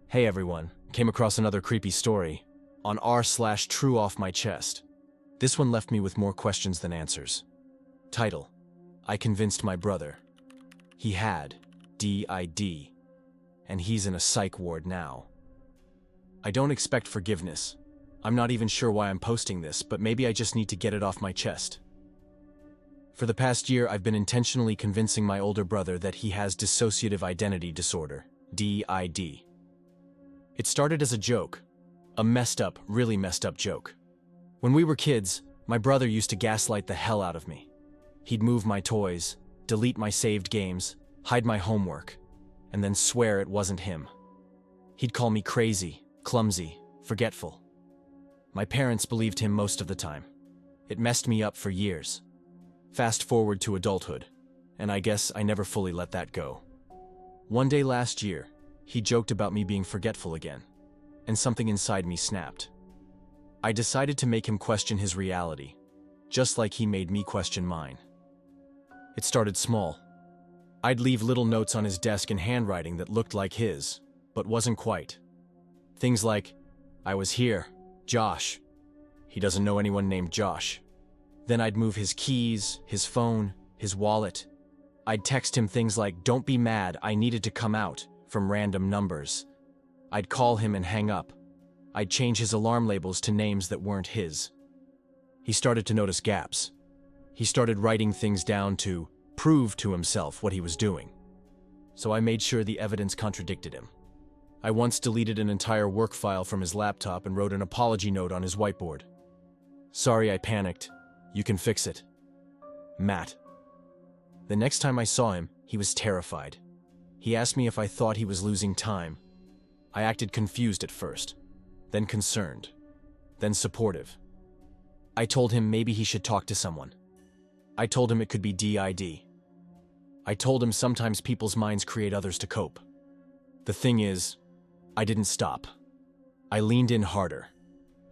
Hey everyone, came across another creepy story on r/TrueOffMyChest. This one left me with more questions than answers. Title: I convinced my brother. He had DID, and he's in a psych ward now. I don't expect forgiveness. I'm not even sure why I'm posting this, but maybe I just need to get it off my chest. For the past year, I've been intentionally convincing my older brother that he has Dissociative Identity Disorder, DID. It started as a joke, a really messed up joke. When we were kids, my brother used to gaslight the hell out of me. He'd move my toys, delete my saved games, hide my homework, and then swear it wasn't him. He'd call me crazy, clumsy, forgetful. My parents believed him most of the time. It messed me up for years. Fast forward to adulthood, and I guess I never fully let that go. One day last year, he joked about me being forgetful again, and something inside me snapped. I decided to make him question his reality, just like he made me question mine. It started small. I'd leave little notes on his desk in handwriting that looked like his, but wasn't quite. Things like, "I was here, Josh." He doesn't know anyone named Josh. Then I'd move his keys, his phone, his wallet. I'd text him things like, "Don't be mad, I needed to come out," from random numbers. I'd call him and hang up. I'd change his alarm labels to names that weren't his. He started to notice gaps. He started writing things down to prove to himself what he was doing. So I made sure the evidence contradicted him. I once deleted an entire work file from his laptop and wrote an apology note on his whiteboard. "Sorry, I panicked. You can fix it. Matt." The next time I saw him, he was terrified. He asked me if I thought he was losing time. I acted confused at first, then concerned, then supportive. I told him maybe he should talk to someone. I told him it could be DID. I told him sometimes people's minds create others to cope. The thing is, I didn't stop. I leaned in harder.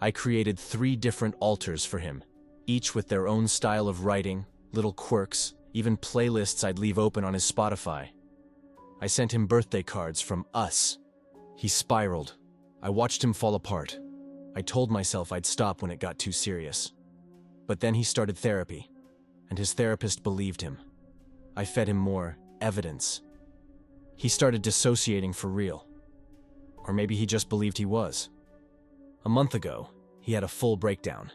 I created 3 different alters for him, each with their own style of writing, little quirks, even playlists I'd leave open on his Spotify. I sent him birthday cards from us. He spiraled. I watched him fall apart. I told myself I'd stop when it got too serious. But then he started therapy, and his therapist believed him. I fed him more evidence. He started dissociating for real. Or maybe he just believed he was. A month ago, he had a full breakdown.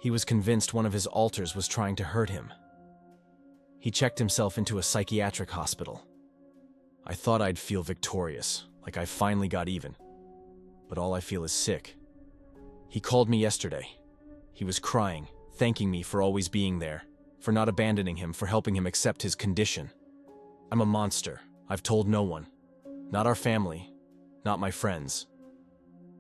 He was convinced one of his alters was trying to hurt him. He checked himself into a psychiatric hospital. I thought I'd feel victorious, like I finally got even. But all I feel is sick. He called me yesterday. He was crying, thanking me for always being there, for not abandoning him, for helping him accept his condition. I'm a monster. I've told no one. Not our family. Not my friends.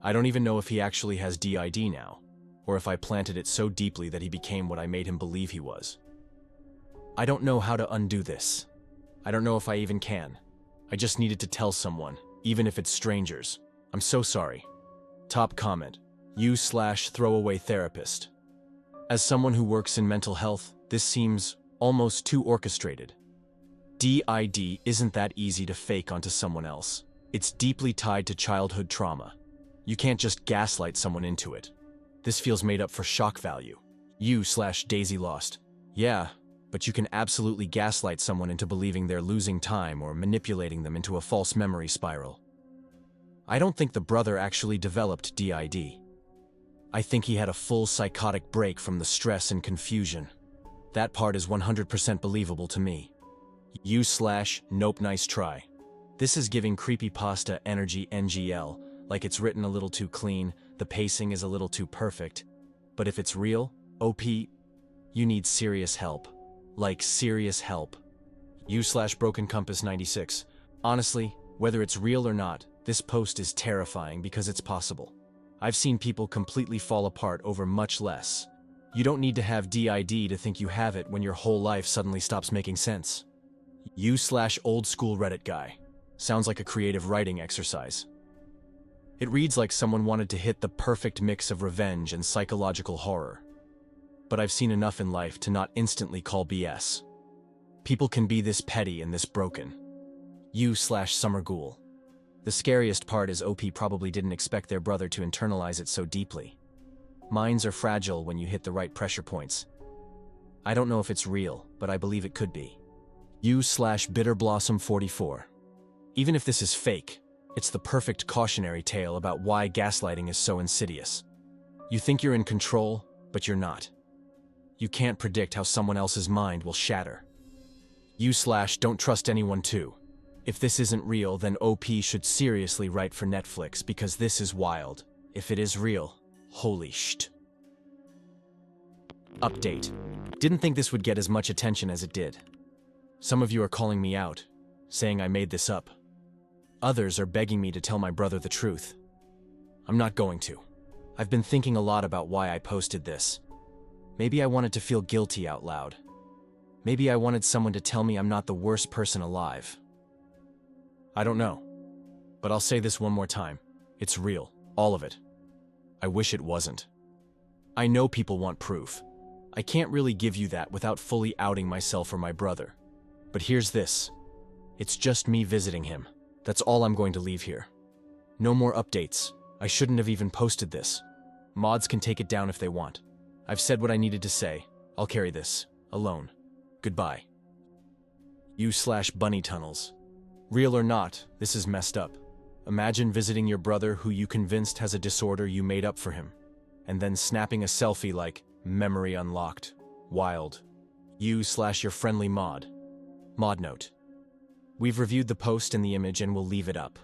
I don't even know if he actually has DID now, or if I planted it so deeply that he became what I made him believe he was. I don't know how to undo this. I don't know if I even can. I just needed to tell someone, even if it's strangers. I'm so sorry. Top comment: you/throwaway therapist. As someone who works in mental health, this seems almost too orchestrated. DID isn't that easy to fake onto someone else. It's deeply tied to childhood trauma. You can't just gaslight someone into it. This feels made up for shock value. You/Daisy lost. Yeah, but you can absolutely gaslight someone into believing they're losing time or manipulating them into a false memory spiral. I don't think the brother actually developed DID. I think he had a full psychotic break from the stress and confusion. That part is 100% believable to me. You/nope, nice try. This is giving creepypasta energy NGL, like it's written a little too clean, the pacing is a little too perfect. But if it's real, OP, you need serious help. Like serious help. You/Broken Compass 96. Honestly, whether it's real or not, this post is terrifying because it's possible. I've seen people completely fall apart over much less. You don't need to have DID to think you have it when your whole life suddenly stops making sense. You/old school Reddit guy. Sounds like a creative writing exercise. It reads like someone wanted to hit the perfect mix of revenge and psychological horror. But I've seen enough in life to not instantly call BS. People can be this petty and this broken. You/Summer Ghoul. The scariest part is OP probably didn't expect their brother to internalize it so deeply. Minds are fragile when you hit the right pressure points. I don't know if it's real, but I believe it could be. U/Bitterblossom44. Even if this is fake, it's the perfect cautionary tale about why gaslighting is so insidious. You think you're in control, but you're not. You can't predict how someone else's mind will shatter. U/Don't trust anyone too. If this isn't real, then OP should seriously write for Netflix because this is wild. If it is real, holy shit. Update. Didn't think this would get as much attention as it did. Some of you are calling me out, saying I made this up. Others are begging me to tell my brother the truth. I'm not going to. I've been thinking a lot about why I posted this. Maybe I wanted to feel guilty out loud. Maybe I wanted someone to tell me I'm not the worst person alive. I don't know. But I'll say this one more time. It's real. All of it. I wish it wasn't. I know people want proof. I can't really give you that without fully outing myself or my brother. But here's this. It's just me visiting him. That's all I'm going to leave here. No more updates. I shouldn't have even posted this. Mods can take it down if they want. I've said what I needed to say. I'll carry this. Alone. Goodbye. U/Bunny Tunnels. Real or not, this is messed up. Imagine visiting your brother who you convinced has a disorder you made up for him, and then snapping a selfie like, memory unlocked. Wild. U/your friendly mod. Mod note. We've reviewed the post and the image and will leave it up.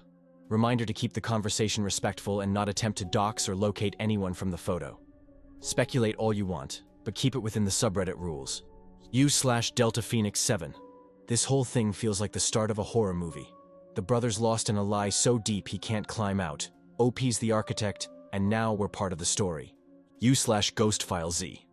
Reminder to keep the conversation respectful and not attempt to dox or locate anyone from the photo. Speculate all you want, but keep it within the subreddit rules. U/Delta Phoenix 7. This whole thing feels like the start of a horror movie. The brother's lost in a lie so deep he can't climb out. OP's the architect, and now we're part of the story. U/GhostFileZ.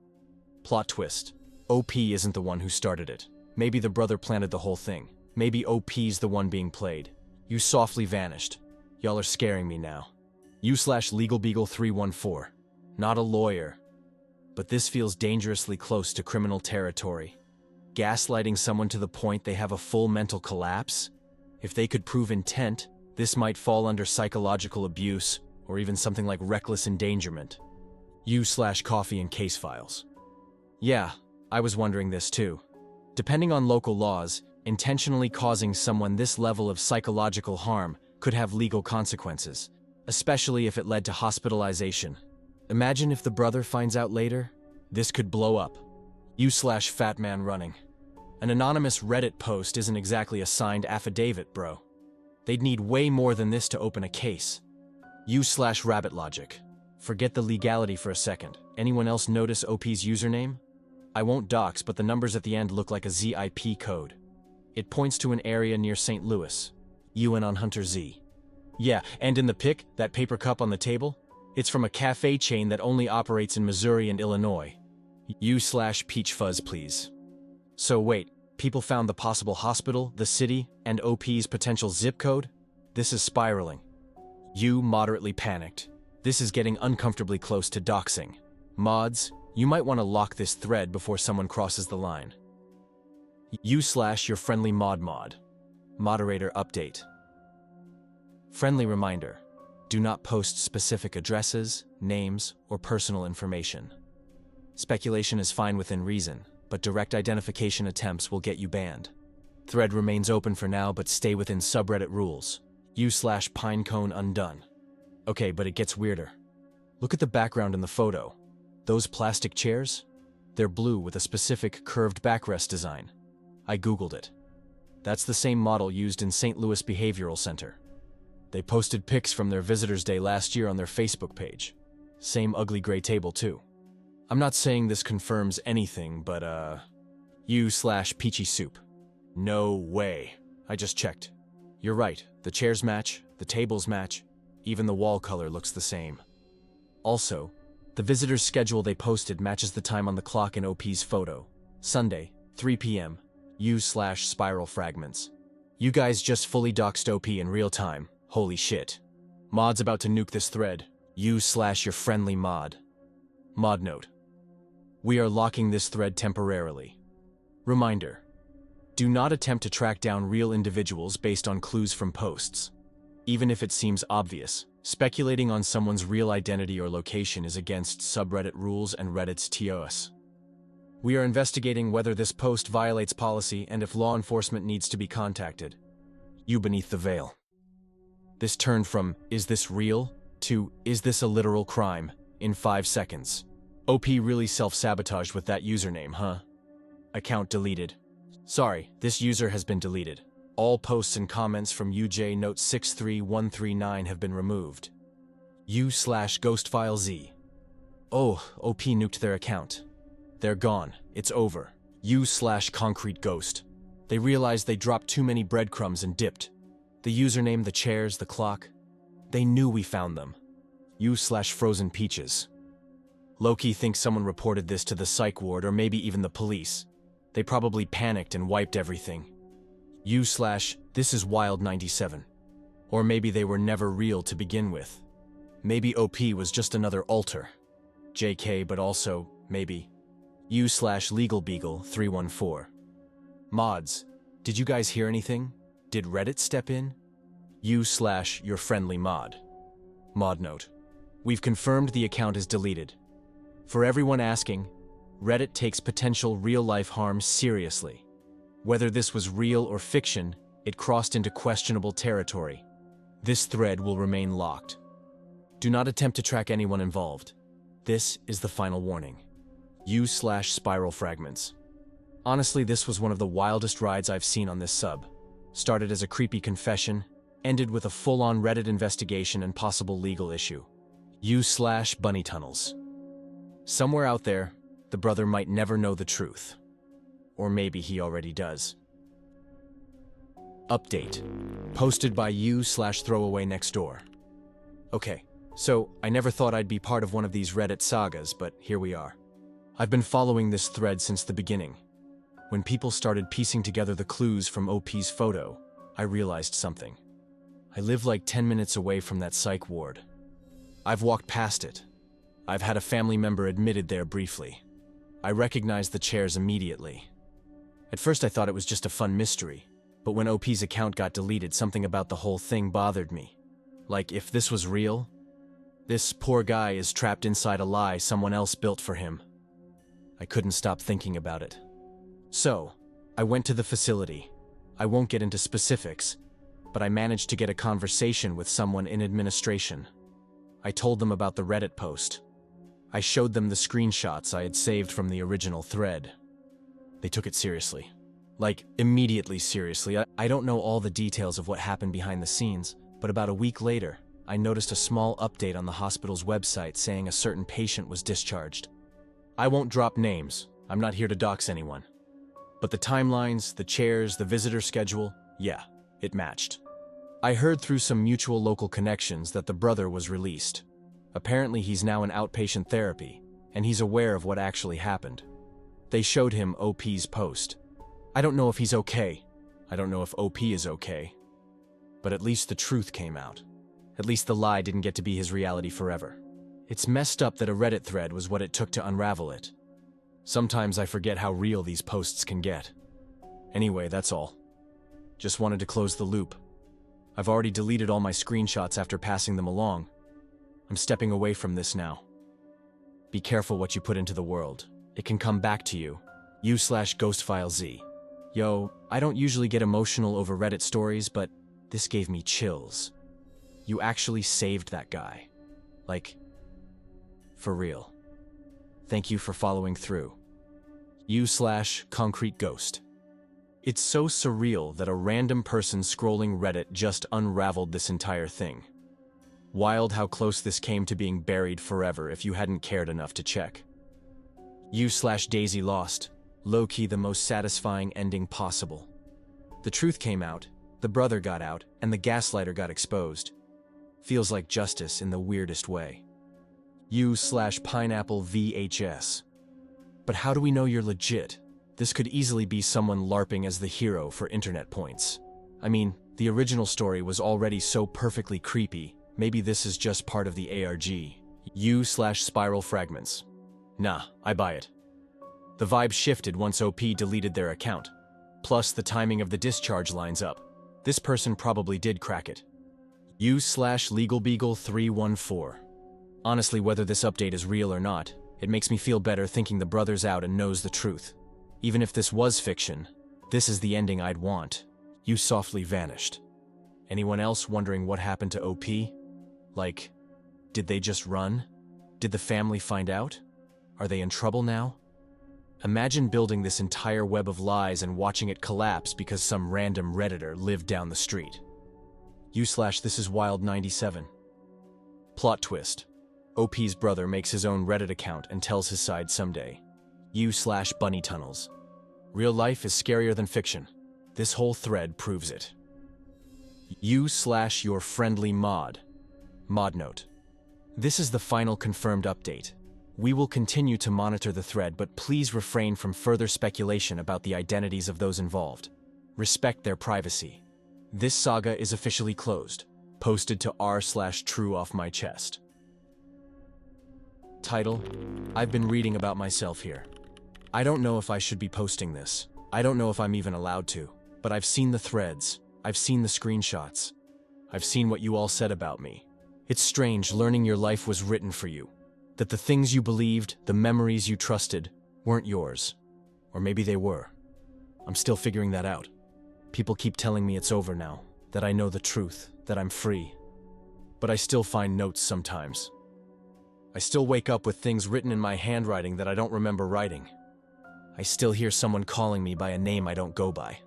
Plot twist. OP isn't the one who started it. Maybe the brother planted the whole thing. Maybe OP's the one being played. You softly vanished. Y'all are scaring me now. U/LegalBeagle314. Not a lawyer. But this feels dangerously close to criminal territory. Gaslighting someone to the point they have a full mental collapse? If they could prove intent, this might fall under psychological abuse, or even something like reckless endangerment. U/Coffee and Case Files. Yeah, I was wondering this too. Depending on local laws, intentionally causing someone this level of psychological harm could have legal consequences, especially if it led to hospitalization. Imagine if the brother finds out later? This could blow up. U/FatManRunning. An anonymous Reddit post isn't exactly a signed affidavit, bro. They'd need way more than this to open a case. U/RabbitLogic. Forget the legality for a second. Anyone else notice OP's username? I won't dox, but the numbers at the end look like a ZIP code. It points to an area near St. Louis. UN on Hunter Z. Yeah, and in the pic, that paper cup on the table? It's from a cafe chain that only operates in Missouri and Illinois. U/Peach Fuzz, please. So wait, people found the possible hospital, the city, and OP's potential zip code? This is spiraling. You moderately panicked. This is getting uncomfortably close to doxing. Mods, you might want to lock this thread before someone crosses the line. U/your friendly mod. Moderator update. Friendly reminder. Do not post specific addresses, names, or personal information. Speculation is fine within reason, but direct identification attempts will get you banned. Thread remains open for now, but stay within subreddit rules. U/Pinecone Undone. Okay, but it gets weirder. Look at the background in the photo. Those plastic chairs? They're blue with a specific curved backrest design. I googled it. That's the same model used in St. Louis Behavioral Center. They posted pics from their Visitors Day last year on their Facebook page. Same ugly gray table too. I'm not saying this confirms anything, but U/Peachy Soup. No way. I just checked. You're right, the chairs match, the tables match, even the wall color looks the same. Also, the visitors' schedule they posted matches the time on the clock in OP's photo. Sunday, 3 p.m., U/Spiral Fragments. You guys just fully doxed OP in real time. Holy shit. Mod's about to nuke this thread. U/your friendly mod. Mod note. We are locking this thread temporarily. Reminder. Do not attempt to track down real individuals based on clues from posts. Even if it seems obvious, speculating on someone's real identity or location is against subreddit rules and Reddit's TOS. We are investigating whether this post violates policy and if law enforcement needs to be contacted. You beneath the veil. This turned from, "Is this real?" to, "Is this a literal crime?" in 5 seconds. OP really self-sabotaged with that username, huh? Account deleted. Sorry, this user has been deleted. All posts and comments from UJ Note 63139 have been removed. U/GhostFileZ. Oh, OP nuked their account. They're gone. It's over. U/Concrete Ghost. They realized they dropped too many breadcrumbs and dipped. The username, the chairs, the clock. They knew we found them. U/Frozen Peaches. Loki thinks someone reported this to the psych ward or maybe even the police. They probably panicked and wiped everything. U/This is Wild 97. Or maybe they were never real to begin with. Maybe OP was just another alter. JK, but also, maybe. U/Legal Beagle 314. Mods, did you guys hear anything? Did Reddit step in? U/Your friendly mod. Mod note. We've confirmed the account is deleted. For everyone asking, Reddit takes potential real-life harm seriously. Whether this was real or fiction, it crossed into questionable territory. This thread will remain locked. Do not attempt to track anyone involved. This is the final warning. U/Spiral Fragments. Honestly, this was one of the wildest rides I've seen on this sub. Started as a creepy confession, ended with a full-on Reddit investigation and possible legal issue. U/Bunny Tunnels. Somewhere out there, the brother might never know the truth. Or maybe he already does. Update. Posted by U/Throwaway Next Door. Okay, so I never thought I'd be part of one of these Reddit sagas, but here we are. I've been following this thread since the beginning. When people started piecing together the clues from OP's photo, I realized something. I live like 10 minutes away from that psych ward. I've walked past it. I've had a family member admitted there briefly. I recognized the chairs immediately. At first I thought it was just a fun mystery, but when OP's account got deleted, something about the whole thing bothered me. Like, if this was real, this poor guy is trapped inside a lie someone else built for him. I couldn't stop thinking about it. So, I went to the facility. I won't get into specifics, but I managed to get a conversation with someone in administration. I told them about the Reddit post. I showed them the screenshots I had saved from the original thread. They took it seriously. Like, immediately seriously. I don't know all the details of what happened behind the scenes, but about a week later, I noticed a small update on the hospital's website saying a certain patient was discharged. I won't drop names. I'm not here to dox anyone. But the timelines, the chairs, the visitor schedule, yeah, it matched. I heard through some mutual local connections that the brother was released. Apparently he's now in outpatient therapy, and he's aware of what actually happened. They showed him OP's post. I don't know if he's okay. I don't know if OP is okay. But at least the truth came out. At least the lie didn't get to be his reality forever. It's messed up that a Reddit thread was what it took to unravel it. Sometimes I forget how real these posts can get. Anyway, that's all. Just wanted to close the loop. I've already deleted all my screenshots after passing them along. I'm stepping away from this now. Be careful what you put into the world. It can come back to you. U/GhostFileZ. Yo, I don't usually get emotional over Reddit stories, but this gave me chills. You actually saved that guy. Like, for real. Thank you for following through. U/Concrete Ghost. It's so surreal that a random person scrolling Reddit just unraveled this entire thing. Wild how close this came to being buried forever if you hadn't cared enough to check. U/Daisy Lost. Low-key the most satisfying ending possible. The truth came out, the brother got out, and the gaslighter got exposed. Feels like justice in the weirdest way. U/Pineapple VHS. But how do we know you're legit? This could easily be someone LARPing as the hero for internet points. I mean, the original story was already so perfectly creepy, maybe this is just part of the ARG. U/Spiral Fragments. Nah, I buy it. The vibe shifted once OP deleted their account. Plus, the timing of the discharge lines up. This person probably did crack it. U/LegalBeagle314. Honestly, whether this update is real or not, it makes me feel better thinking the brother's out and knows the truth. Even if this was fiction, this is the ending I'd want. You softly vanished. Anyone else wondering what happened to OP? Like, did they just run? Did the family find out? Are they in trouble now? Imagine building this entire web of lies and watching it collapse because some random Redditor lived down the street. U/ThisIsWild97. Plot twist. OP's brother makes his own Reddit account and tells his side someday. U/Bunny Tunnels. Real life is scarier than fiction. This whole thread proves it. U/Your friendly mod. Mod note. This is the final confirmed update. We will continue to monitor the thread, but please refrain from further speculation about the identities of those involved. Respect their privacy. This saga is officially closed. Posted to r/TrueOffMyChest. Title: I've been reading about myself here. I don't know if I should be posting this. I don't know if I'm even allowed to. But I've seen the threads. I've seen the screenshots. I've seen what you all said about me. It's strange learning your life was written for you. That the things you believed, the memories you trusted, weren't yours. Or maybe they were. I'm still figuring that out. People keep telling me it's over now, that I know the truth, that I'm free. But I still find notes sometimes. I still wake up with things written in my handwriting that I don't remember writing. I still hear someone calling me by a name I don't go by.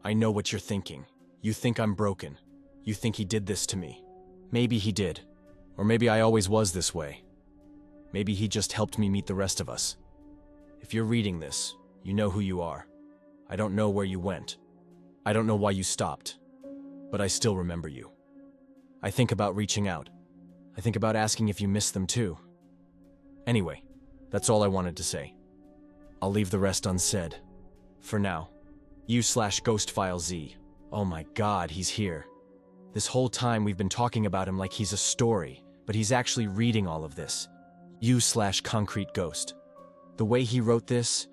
I know what you're thinking. You think I'm broken. You think he did this to me. Maybe he did. Or maybe I always was this way. Maybe he just helped me meet the rest of us. If you're reading this, you know who you are. I don't know where you went. I don't know why you stopped. But I still remember you. I think about reaching out. I think about asking if you miss them too. Anyway, that's all I wanted to say. I'll leave the rest unsaid. For now. U/GhostFileZ. Oh my God, he's here. This whole time we've been talking about him like he's a story, but he's actually reading all of this. U/Concrete Ghost. The way he wrote this,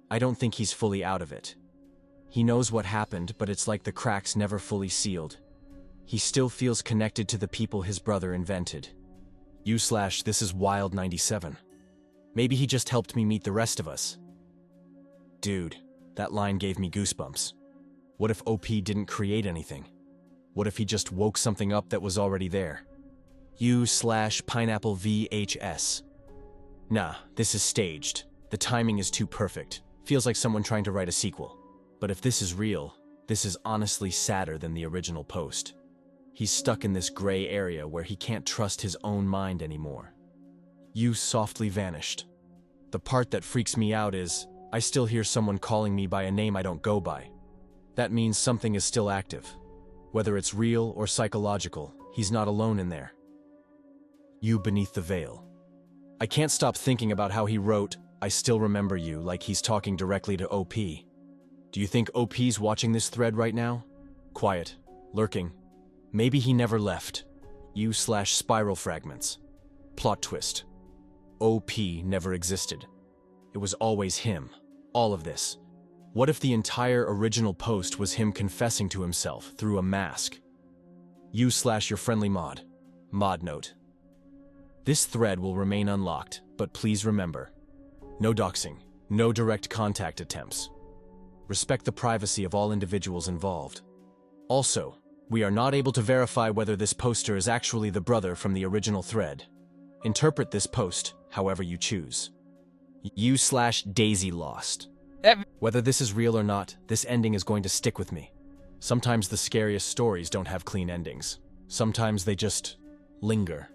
I don't think he's fully out of it. He knows what happened, but it's like the cracks never fully sealed. He still feels connected to the people his brother invented. U/ThisIsWild97. Maybe he just helped me meet the rest of us. Dude, that line gave me goosebumps. What if OP didn't create anything? What if he just woke something up that was already there? U/Pineapple VHS. Nah, this is staged. The timing is too perfect. Feels like someone trying to write a sequel. But if this is real, this is honestly sadder than the original post. He's stuck in this gray area where he can't trust his own mind anymore. You softly vanished. The part that freaks me out is, I still hear someone calling me by a name I don't go by. That means something is still active. Whether it's real or psychological, he's not alone in there. You beneath the veil. I can't stop thinking about how he wrote, I still remember you, like he's talking directly to OP. Do you think OP's watching this thread right now? Quiet, lurking. Maybe he never left. U/Spiral Fragments. Plot twist. OP never existed. It was always him. All of this. What if the entire original post was him confessing to himself through a mask? U/Your friendly mod. Mod note. This thread will remain unlocked, but please remember, no doxing, no direct contact attempts. Respect the privacy of all individuals involved. Also, we are not able to verify whether this poster is actually the brother from the original thread. Interpret this post however you choose. U/Daisy Lost. Whether this is real or not, this ending is going to stick with me. Sometimes the scariest stories don't have clean endings. Sometimes they just linger.